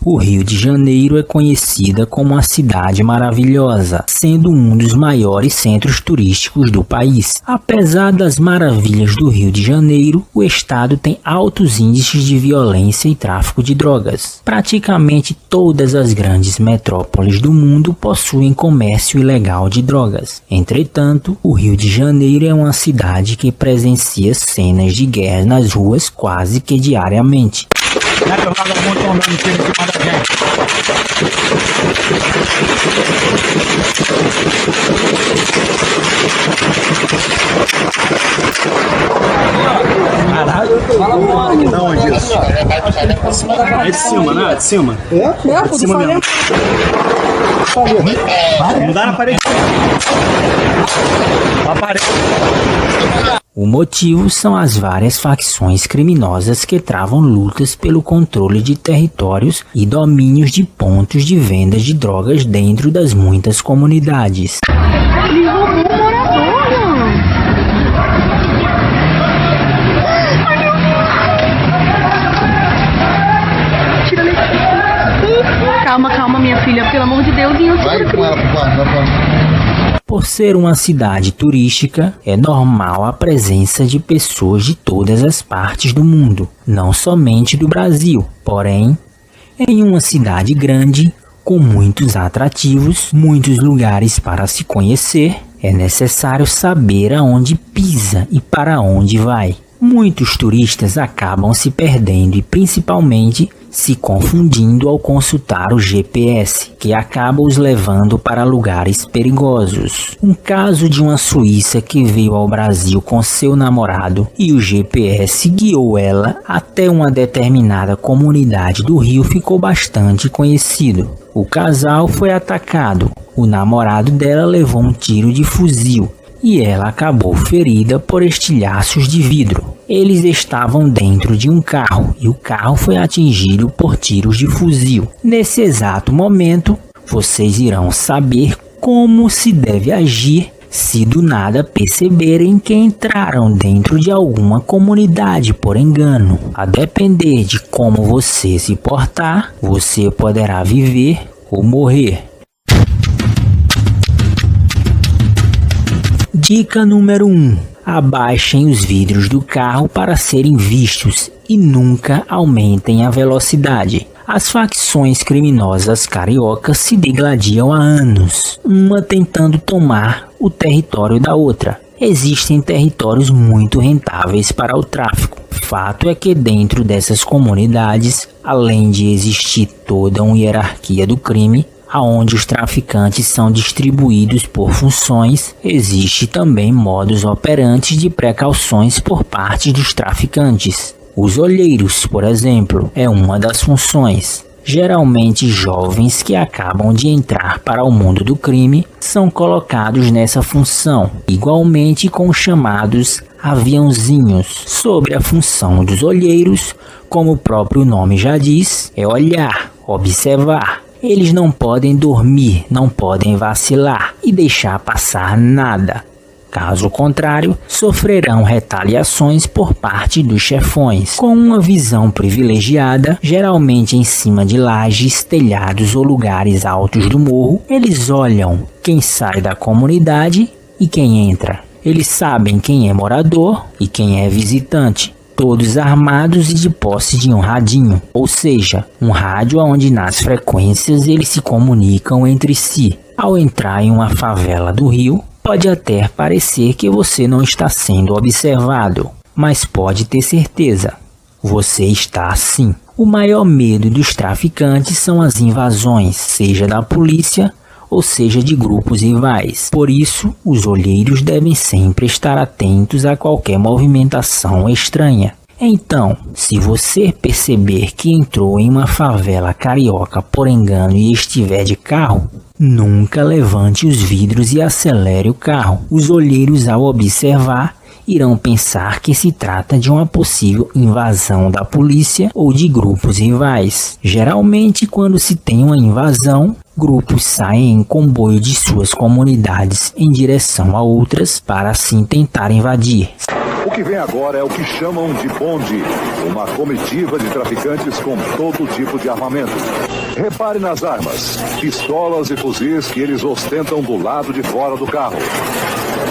O Rio de Janeiro é conhecida como uma cidade maravilhosa, sendo um dos maiores centros turísticos do país. Apesar das maravilhas do Rio de Janeiro, o estado tem altos índices de violência e tráfico de drogas. Praticamente todas as grandes metrópoles do mundo possuem comércio ilegal de drogas. Entretanto, o Rio de Janeiro é uma cidade que presencia cenas de guerra nas ruas quase que diariamente. Caralho, fala uma hora aqui. Não, onde isso? É de cima, né? É de cima? É de cima mesmo. Não dá na parede. Na parede. O motivo são as várias facções criminosas que travam lutas pelo controle de territórios e domínios de pontos de venda de drogas dentro das muitas comunidades. Calma, minha filha, pelo amor de Deus. Vai com ela pro quarto, vai pra... Por ser uma cidade turística, é normal a presença de pessoas de todas as partes do mundo, não somente do Brasil. Porém, em uma cidade grande, com muitos atrativos, muitos lugares para se conhecer, é necessário saber aonde pisa e para onde vai. Muitos turistas acabam se perdendo e principalmente se confundindo ao consultar o GPS, que acaba os levando para lugares perigosos. Um caso de uma suíça que veio ao Brasil com seu namorado e o GPS guiou ela até uma determinada comunidade do Rio ficou bastante conhecido. O casal foi atacado, o namorado dela levou um tiro de fuzil e ela acabou ferida por estilhaços de vidro. Eles estavam dentro de um carro e o carro foi atingido por tiros de fuzil. Nesse exato momento, vocês irão saber como se deve agir se do nada perceberem que entraram dentro de alguma comunidade por engano. A depender de como você se portar, você poderá viver ou morrer. Dica número 1. Abaixem os vidros do carro para serem vistos e nunca aumentem a velocidade. As facções criminosas cariocas se degladiam há anos, uma tentando tomar o território da outra. Existem territórios muito rentáveis para o tráfico. Fato é que dentro dessas comunidades, além de existir toda uma hierarquia do crime, aonde os traficantes são distribuídos por funções, existe também modus operandi de precauções por parte dos traficantes. Os olheiros, por exemplo, é uma das funções. Geralmente jovens que acabam de entrar para o mundo do crime são colocados nessa função, igualmente com os chamados aviãozinhos. Sobre a função dos olheiros, como o próprio nome já diz, é olhar, observar. Eles não podem dormir, não podem vacilar e deixar passar nada. Caso contrário, sofrerão retaliações por parte dos chefões. Com uma visão privilegiada, geralmente em cima de lajes, telhados ou lugares altos do morro, eles olham quem sai da comunidade e quem entra. Eles sabem quem é morador e quem é visitante. Todos armados e de posse de um radinho, ou seja, um rádio onde nas frequências eles se comunicam entre si. Ao entrar em uma favela do Rio, pode até parecer que você não está sendo observado, mas pode ter certeza, você está sim. O maior medo dos traficantes são as invasões, seja da polícia ou seja de grupos rivais. Por isso, os olheiros devem sempre estar atentos a qualquer movimentação estranha. Então, se você perceber que entrou em uma favela carioca por engano e estiver de carro, nunca levante os vidros e acelere o carro. Os olheiros, ao observar, irão pensar que se trata de uma possível invasão da polícia ou de grupos rivais. Geralmente, quando se tem uma invasão, grupos saem em comboio de suas comunidades em direção a outras para assim tentar invadir. O que vem agora é o que chamam de bonde, uma comitiva de traficantes com todo tipo de armamento. Repare nas armas, pistolas e fuzis que eles ostentam do lado de fora do carro.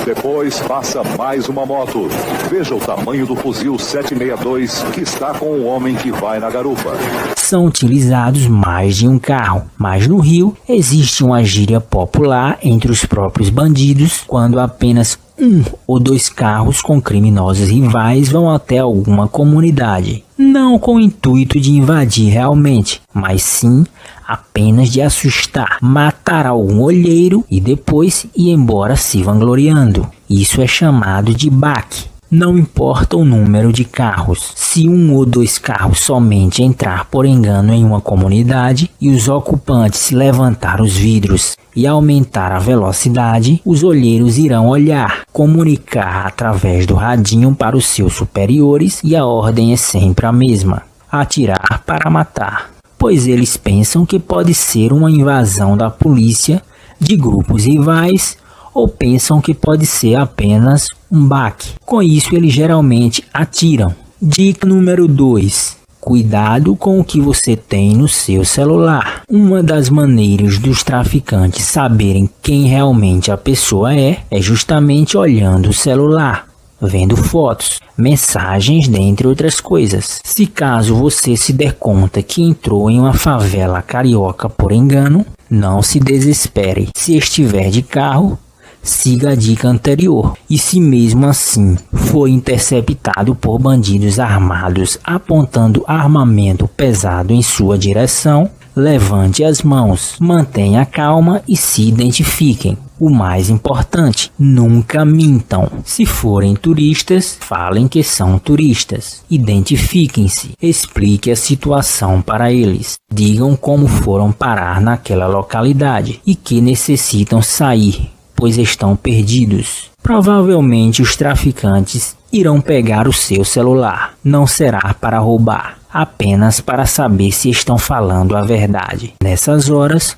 Depois passa mais uma moto. Veja o tamanho do fuzil 762 que está com o homem que vai na garupa. São utilizados mais de um carro, mas no Rio existe uma gíria popular entre os próprios bandidos quando apenas 1 ou 2 carros com criminosos rivais vão até alguma comunidade, não com o intuito de invadir realmente, mas sim apenas de assustar, matar algum olheiro e depois ir embora se vangloriando. Isso é chamado de baque. Não importa o número de carros, se 1 ou 2 carros somente entrar por engano em uma comunidade e os ocupantes levantar os vidros e aumentar a velocidade, os olheiros irão olhar, comunicar através do radinho para os seus superiores e a ordem é sempre a mesma: atirar para matar, pois eles pensam que pode ser uma invasão da polícia de grupos rivais ou pensam que pode ser apenas um baque. Com isso, eles geralmente atiram. Dica número 2. Cuidado com o que você tem no seu celular. Uma das maneiras dos traficantes saberem quem realmente a pessoa é justamente olhando o celular, vendo fotos, mensagens, dentre outras coisas. Se caso você se der conta que entrou em uma favela carioca por engano, não se desespere. Se estiver de carro, siga a dica anterior. E se mesmo assim for interceptado por bandidos armados apontando armamento pesado em sua direção, levante as mãos, mantenha calma e se identifiquem. O mais importante, nunca mintam. Se forem turistas, falem que são turistas. Identifiquem-se, explique a situação para eles. Digam como foram parar naquela localidade e que necessitam sair, pois estão perdidos. Provavelmente os traficantes irão pegar o seu celular. Não será para roubar, apenas para saber se estão falando a verdade. Nessas horas,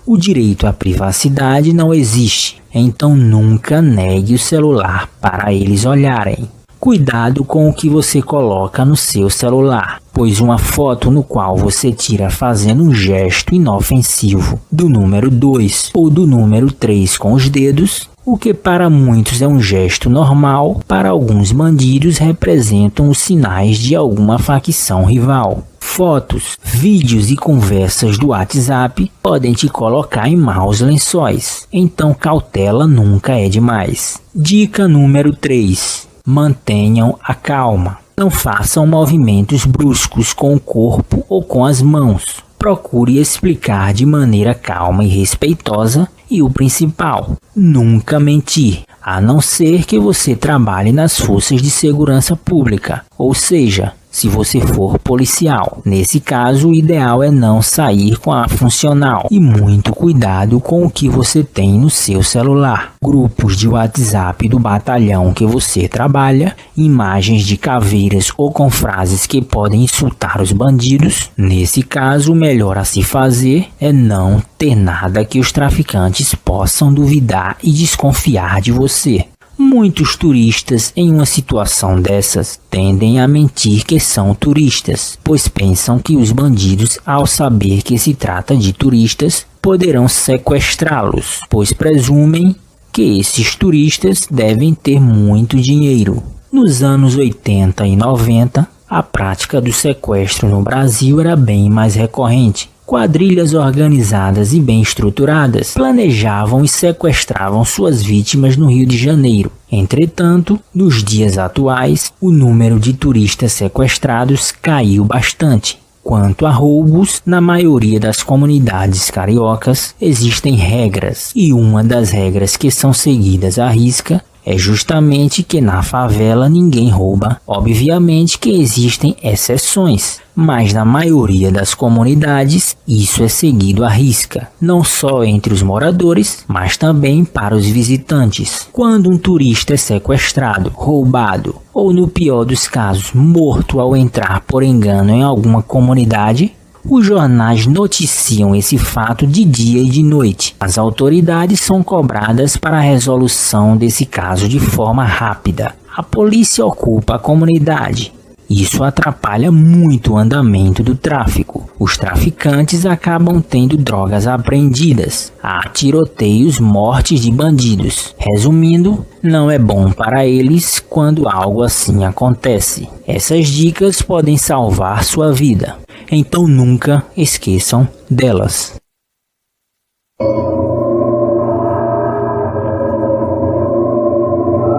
o direito à privacidade não existe, então nunca negue o celular para eles olharem. Cuidado com o que você coloca no seu celular, pois uma foto no qual você tira fazendo um gesto inofensivo do número 2 ou do número 3 com os dedos, o que para muitos é um gesto normal, para alguns bandidos representam os sinais de alguma facção rival. Fotos, vídeos e conversas do WhatsApp podem te colocar em maus lençóis, então cautela nunca é demais. Dica número 3. Mantenham a calma. Não façam movimentos bruscos com o corpo ou com as mãos. Procure explicar de maneira calma e respeitosa e o principal, nunca mentir, a não ser que você trabalhe nas forças de segurança pública, ou seja, se você for policial. Nesse caso, o ideal é não sair com a funcional e muito cuidado com o que você tem no seu celular. Grupos de WhatsApp do batalhão que você trabalha, imagens de caveiras ou com frases que podem insultar os bandidos. Nesse caso, o melhor a se fazer é não ter nada que os traficantes possam duvidar e desconfiar de você. Muitos turistas em uma situação dessas tendem a mentir que são turistas, pois pensam que os bandidos, ao saber que se trata de turistas, poderão sequestrá-los, pois presumem que esses turistas devem ter muito dinheiro. Nos anos 80 e 90, a prática do sequestro no Brasil era bem mais recorrente. Quadrilhas organizadas e bem estruturadas planejavam e sequestravam suas vítimas no Rio de Janeiro. Entretanto, nos dias atuais, o número de turistas sequestrados caiu bastante. Quanto a roubos, na maioria das comunidades cariocas existem regras, e uma das regras que são seguidas à risca é justamente que na favela ninguém rouba. Obviamente que existem exceções, mas na maioria das comunidades isso é seguido à risca, não só entre os moradores, mas também para os visitantes. Quando um turista é sequestrado, roubado ou, no pior dos casos, morto ao entrar por engano em alguma comunidade, os jornais noticiam esse fato de dia e de noite. As autoridades são cobradas para a resolução desse caso de forma rápida. A polícia ocupa a comunidade. Isso atrapalha muito o andamento do tráfico. Os traficantes acabam tendo drogas apreendidas. Há tiroteios, mortes de bandidos. Resumindo, não é bom para eles quando algo assim acontece. Essas dicas podem salvar sua vida. Então nunca esqueçam delas.